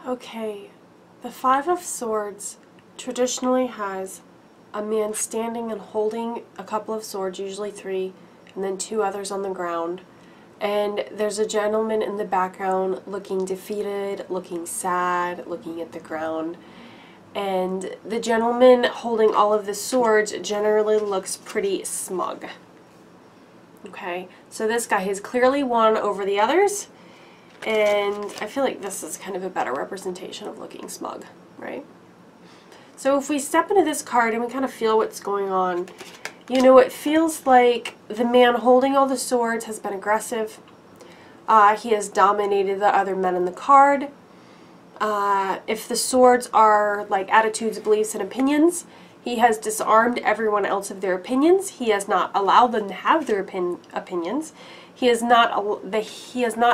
Okay, the Five of Swords traditionally has a man standing and holding a couple of swords, usually three, and then two others on the ground. And there's a gentleman in the background looking defeated, looking sad, looking at the ground. And the gentleman holding all of the swords generally looks pretty smug. Okay, so this guy has clearly won over the others. And I feel like this is kind of a better representation of looking smug, right? So if we step into this card and we kind of feel what's going on, you know, it feels like the man holding all the swords has been aggressive. He has dominated the other men in the card. If the swords are like attitudes, beliefs, and opinions, he has disarmed everyone else of their opinions. He has not allowed them to have their opinions. He has not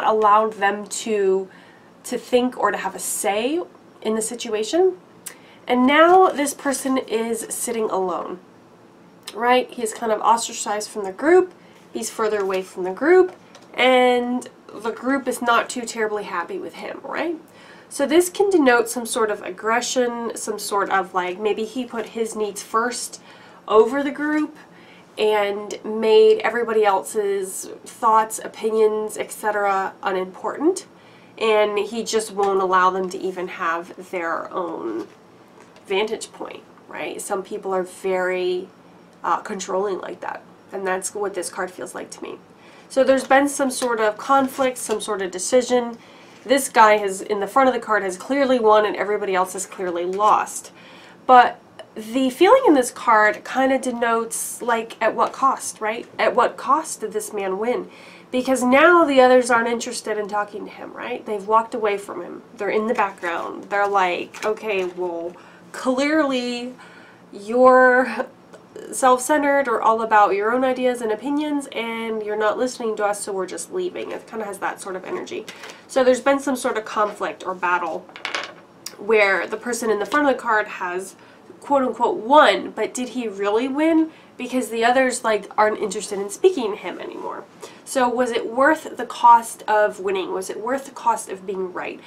allowed them to think or to have a say in the situation. And now this person is sitting alone, right? He's kind of ostracized from the group. He's further away from the group, and the group is not too terribly happy with him, right? So this can denote some sort of aggression, some sort of like maybe he put his needs first over the group and made everybody else's thoughts, opinions, etc. unimportant, and he just won't allow them to even have their own vantage point, right? Some people are very controlling like that, and that's what this card feels like to me. So there's been some sort of conflict, some sort of decision. This guy has, in the front of the card, has clearly won and everybody else has clearly lost. But the feeling in this card kind of denotes, like, at what cost, right? At what cost did this man win? Because now the others aren't interested in talking to him, right? They've walked away from him. They're in the background. They're like, okay, well, clearly you're self-centered or all about your own ideas and opinions, and you're not listening to us, so we're just leaving. It kind of has that sort of energy. So there's been some sort of conflict or battle where the person in the front of the card has quote-unquote won, but did he really win? Because the others like aren't interested in speaking to him anymore. So was it worth the cost of winning? Was it worth the cost of being right?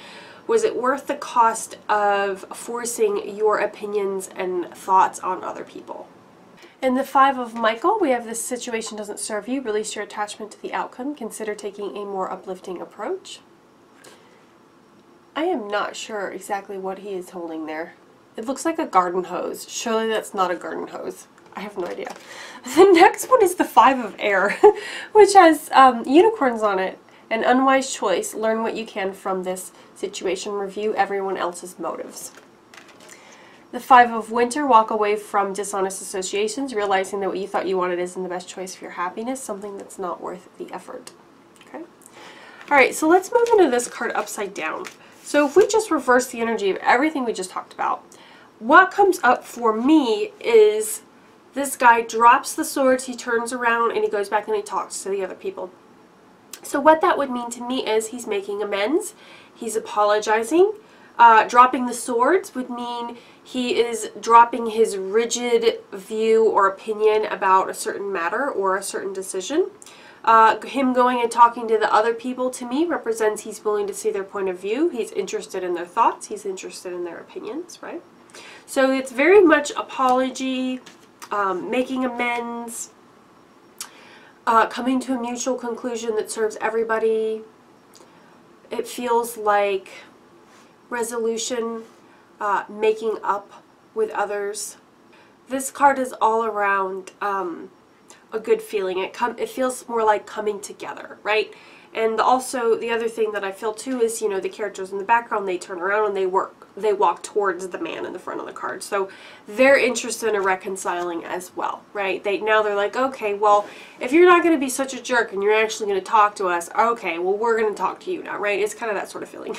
Was it worth the cost of forcing your opinions and thoughts on other people? In the Five of Michael, we have this situation doesn't serve you. Release your attachment to the outcome. Consider taking a more uplifting approach. I am not sure exactly what he is holding there. It looks like a garden hose. Surely that's not a garden hose. I have no idea. The next one is the Five of Air, which has unicorns on it. An unwise choice. Learn what you can from this situation. Review everyone else's motives. The Five of Winter, walk away from dishonest associations, realizing that what you thought you wanted isn't the best choice for your happiness, something that's not worth the effort. Okay. Alright, so let's move into this card upside down. So if we just reverse the energy of everything we just talked about, what comes up for me is this guy drops the swords, he turns around, and he goes back and he talks to the other people. So what that would mean to me is he's making amends, he's apologizing. Dropping the swords would mean he is dropping his rigid view or opinion about a certain matter or a certain decision. Him going and talking to the other people, to me, represents he's willing to see their point of view. He's interested in their thoughts. He's interested in their opinions, right? So it's very much apology, making amends, coming to a mutual conclusion that serves everybody. It feels like resolution, making up with others. This card is all around a good feeling. It feels more like coming together, right? And also the other thing that I feel too is, you know, the characters in the background, they turn around and they walk towards the man in the front of the card. So they're interested in reconciling as well, right? Now they're like, okay, well, if you're not going to be such a jerk and you're actually going to talk to us, okay, well, we're going to talk to you now, right? It's kind of that sort of feeling.